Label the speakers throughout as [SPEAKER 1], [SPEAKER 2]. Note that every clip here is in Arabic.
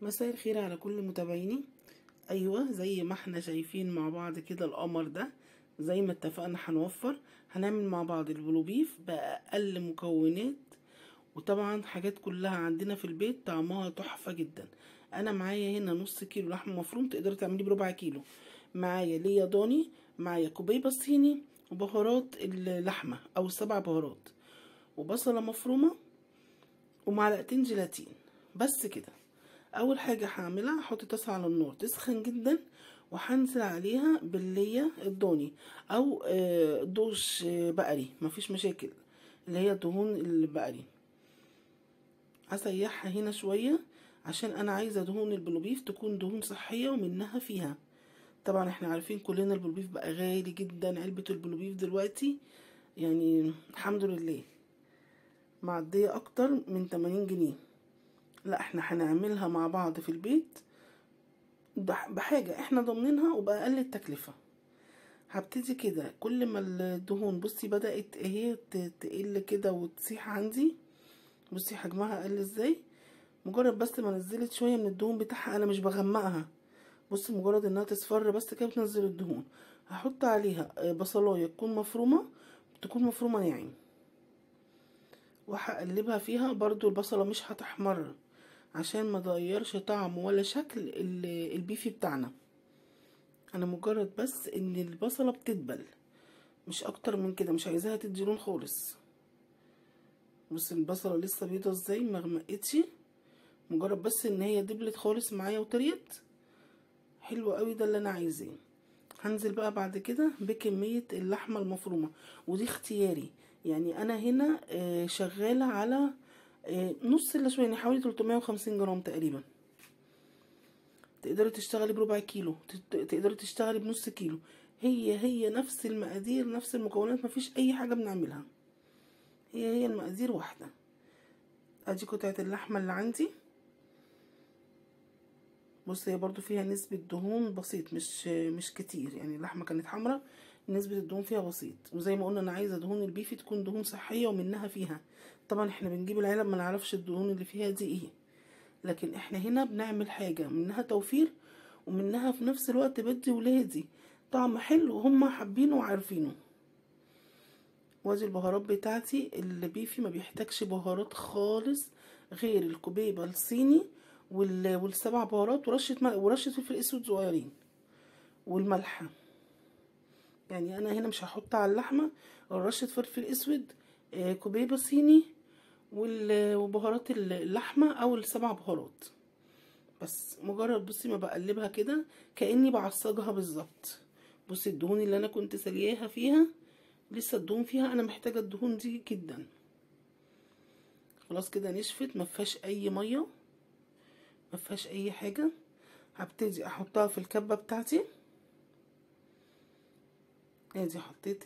[SPEAKER 1] مساء الخير على كل متابعيني. ايوه، زي ما احنا شايفين مع بعض كده القمر ده، زي ما اتفقنا هنعمل مع بعض البلوبيف باقل مكونات، وطبعا حاجات كلها عندنا في البيت طعمها تحفة جدا. انا معايا هنا نص كيلو لحم مفروم، تقدري تعمليه بربع كيلو. معايا ليا ضاني، معايا كوبايه صيني، وبهارات اللحمه او السبع بهارات، وبصله مفرومه، ومعلقتين جيلاتين. بس كده. اول حاجه هعملها، هحط طاسه على النار تسخن جدا، وهنزل عليها بالليه الضاني او دوش بقري، مفيش مشاكل، اللي هي الدهون البقري. هسيحها هنا شويه عشان انا عايزه دهون البلوبيف تكون دهون صحيه ومنها فيها. طبعا احنا عارفين كلنا البلوبيف بقى غالي جدا، علبه البلوبيف دلوقتي يعني الحمد لله معديه اكتر من 80 جنيه. لا، احنا هنعملها مع بعض في البيت بحاجة احنا ضامنينها وبأقل التكلفة. هبتدي كده، كل ما الدهون بصي بدأت هي تقل كده وتسيح عندي. بصي حجمها قل ازاي، مجرد بس ما نزلت شوية من الدهون بتاعها، انا مش بغمقها. بصي مجرد انها تصفر بس كده بتنزل الدهون. هحط عليها بصلاية تكون مفرومة ناعم، وهقلبها فيها برضو. البصلة مش هتحمر عشان ما تغيرش طعم ولا شكل البيفي بتاعنا. انا مجرد بس ان البصلة بتدبل، مش اكتر من كده، مش عايزاها تدي لون خالص. بص البصلة لسه بيضة ازاي، ما غمقتش، مجرد بس ان هي دبلت خالص معايا وطريت. حلو قوي، ده اللي انا عايزاه. هنزل بقى بعد كده بكمية اللحمة المفرومة، ودي اختياري. يعني انا هنا شغالة على نص الا شوية، يعني حوالي 350 جرام تقريبا. تقدري تشتغلي بربع كيلو، تقدري تشتغلي بنص كيلو، هي نفس المقادير، نفس المكونات، مفيش اي حاجة بنعملها، هي المقادير واحدة. ادي قطعة اللحمة اللي عندي. بص هي برضو فيها نسبة دهون بسيط، مش كتير، يعني اللحمة كانت حمرا، نسبة الدهون فيها بسيط. وزي ما قلنا انا عايزة دهون البيفي تكون دهون صحية ومنها فيها. طبعا احنا بنجيب العلب ما نعرفش الدهون اللي فيها دي ايه، لكن احنا هنا بنعمل حاجة منها توفير، ومنها في نفس الوقت بدي ولادي طعم حلو وهم حابينه وعارفينه. وادي البهارات بتاعتي. البيفي ما بيحتاجش بهارات خالص غير الكوبيبة الصيني والسبع بهارات ورشة ملح ورشة فلفل اسود صغيرين والملح. يعني انا هنا مش هحط على اللحمة غير رشة فلفل اسود، كوبيبة صيني، وبهارات اللحمة او السبع بهارات بس. مجرد بصي ما بقلبها كده كأني بعصجها بالظبط. بصي الدهون اللي انا كنت سلياها فيها لسه الدهون فيها، انا محتاجة الدهون دي جدا. خلاص كده نشفت، ما فيهاش اي ميه، ما فيهاش اي حاجه. هبتدي احطها في الكبه بتاعتي. ادي حطيت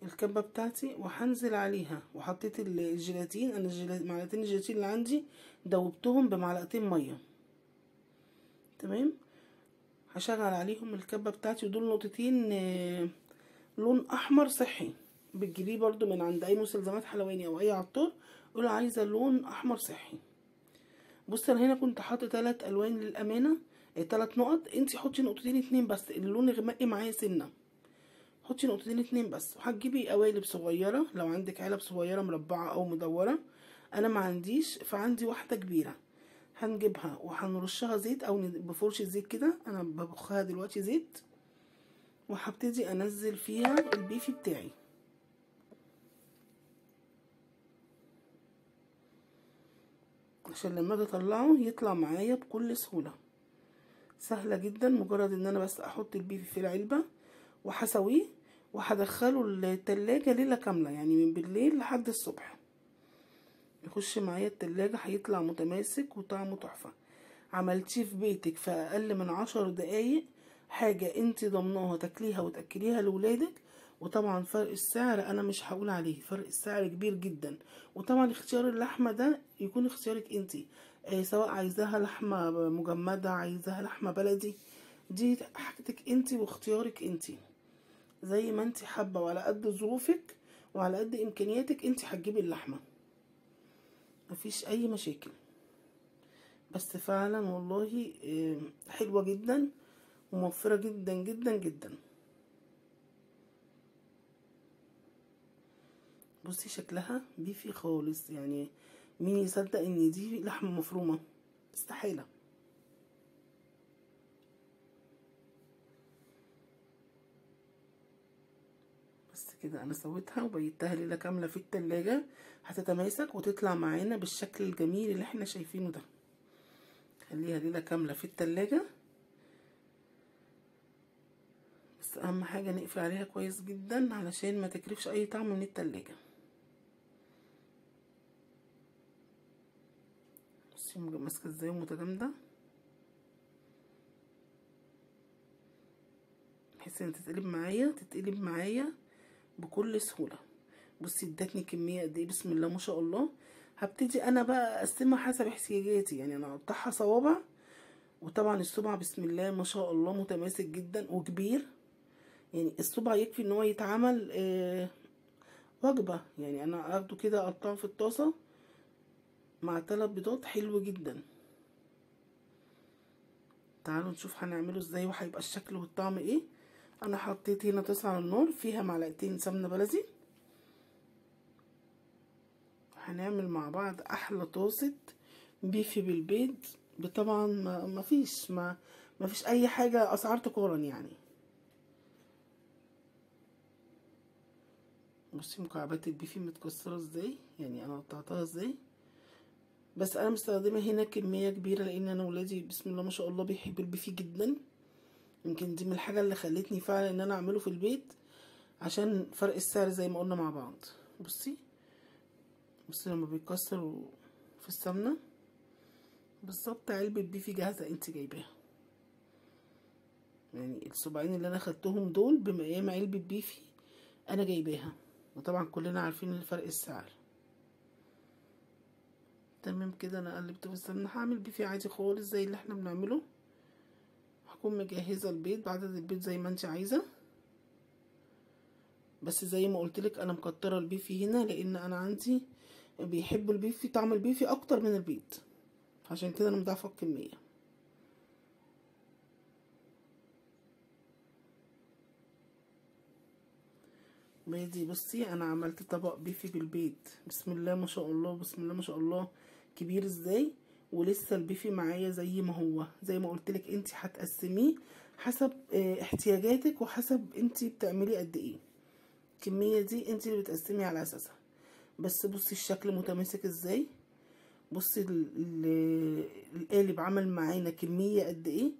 [SPEAKER 1] الكبه بتاعتي وهنزل عليها، وحطيت الجيلاتين. انا معلقتين الجيلاتين اللي عندي دوبتهم بمعلقتين ميه. تمام. هشغل عليهم الكبه بتاعتي، ودول نقطتين لون احمر صحي. بتجيبيه برضو من عند اي مستلزمات حلواني او اي عطار، قول عايزه لون احمر صحي. بص انا هنا كنت حاطه 3 الوان للامانه، 3 نقط. انتي حطي نقطتين 2 بس، اللون غمقي معايا سنه، حطي نقطتين 2 بس. وهتجيبي قوالب صغيره، لو عندك علب صغيره مربعه او مدوره. انا ما عنديش، فعندي واحده كبيره. هنجيبها وهنرشها زيت او بفرشه زيت كده، انا ببخها دلوقتي زيت، وهبتدي انزل فيها البيفي بتاعي. عشان لما اجي اطلعه يطلع معايا بكل سهوله، سهله جدا. مجرد ان انا بس احط البيفي في العلبه وهسويه، وهدخله التلاجة ليلة كاملة، يعني من بالليل لحد الصبح يخش معايا التلاجة، هيطلع متماسك وطعمه تحفة. عملتيه في بيتك في اقل من 10 دقايق، حاجة انتي ضمناها تاكليها وتاكليها لولادك. وطبعا فرق السعر انا مش هقول عليه، فرق السعر كبير جدا. وطبعا اختيار اللحمة ده يكون اختيارك انتي، سواء عايزاها لحمة مجمدة عايزاها لحمة بلدي، دي حاجتك انتي واختيارك انتي، زي ما انتي حابة وعلى قد ظروفك وعلى قد امكانياتك انتي هتجيبي اللحمة، مفيش اي مشاكل. بس فعلا والله حلوة جدا وموفرة جدا جدا جدا. بصي شكلها بيفي خالص، يعني مين يصدق ان دي لحمة مفرومة؟ استحالة. بس كده انا سويتها وبيتها ليلة كاملة في التلاجة، هتتماسك وتطلع معانا بالشكل الجميل اللي احنا شايفينه ده. خليها ليلة كاملة في التلاجة، بس اهم حاجة نقفل عليها كويس جدا علشان ما تكرفش اي طعم من التلاجة. بصي ماسكة ازاي ومتجامدة، بحيث ان تتقلب معايا بكل سهولة. بصي ادتني كمية قد ايه، بسم الله ما شاء الله. هبتدي انا بقى اقسمها حسب احتياجاتي، يعني انا اقطعها صوابع، وطبعا الصبع بسم الله ما شاء الله متماسك جدا وكبير، يعني الصبع يكفي ان هو يتعمل وجبة. يعني انا اخده كده اقطعه في الطاسة مع 3 بيضات، حلو جدا. تعالوا نشوف هنعمله ازاي وهيبقى الشكل والطعم ايه. انا حطيت هنا طاسة على النار فيها معلقتين سمنة بلدي. هنعمل مع بعض احلى طاسة بيفي بالبيض. طبعا ما فيش اي حاجة اسعار تقارن يعني. بصي مكعبات البيفي متكسرة ازاي، يعني انا قطعتها ازاي، بس انا مستخدمة هنا كمية كبيرة لان انا ولادي بسم الله ما شاء الله بيحبوا البيفي جدا. يمكن دي من الحاجة اللي خلتني فعلا ان انا اعمله في البيت، عشان فرق السعر زي ما قلنا مع بعض. بصي لما بيتكسر في السمنة بالظبط علبة بيفي جاهزة انت جايباها. يعني الصباعين اللي انا خدتهم دول بمقام علبة بيفي انا جايباها، وطبعا كلنا عارفين الفرق السعر. تمام كده انا قلبته في السمنة. هعمل بيفي عادي خالص زي اللي احنا بنعمله. هكون مجهزة البيض بعدد البيض زي ما انت عايزة، بس زي ما قلتلك انا مكترة البيفي هنا لان انا عندي بيحبوا البيفي، طعم البيفي اكتر من البيض، عشان كده انا مضاعفة الكمية. بيضي بصي انا عملت طبق بيفي بالبيض بسم الله ما شاء الله، بسم الله ما شاء الله، كبير ازاي. ولسه البيفي معايا زي ما هو، زي ما قلتلك انت هتقسميه حسب احتياجاتك وحسب انت بتعملي قد ايه. الكمية دي انت اللي بتقسمي على اساسها. بس بصي الشكل متماسك ازاي. بصي القالب عمل معانا كمية قد ايه،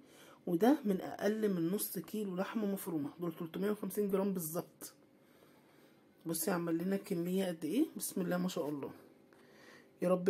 [SPEAKER 1] وده من اقل من نص كيلو لحمة مفرومة، دول 350 جرام بالظبط. بصي عمل لنا كمية قد ايه، بسم الله ما شاء الله. يا رب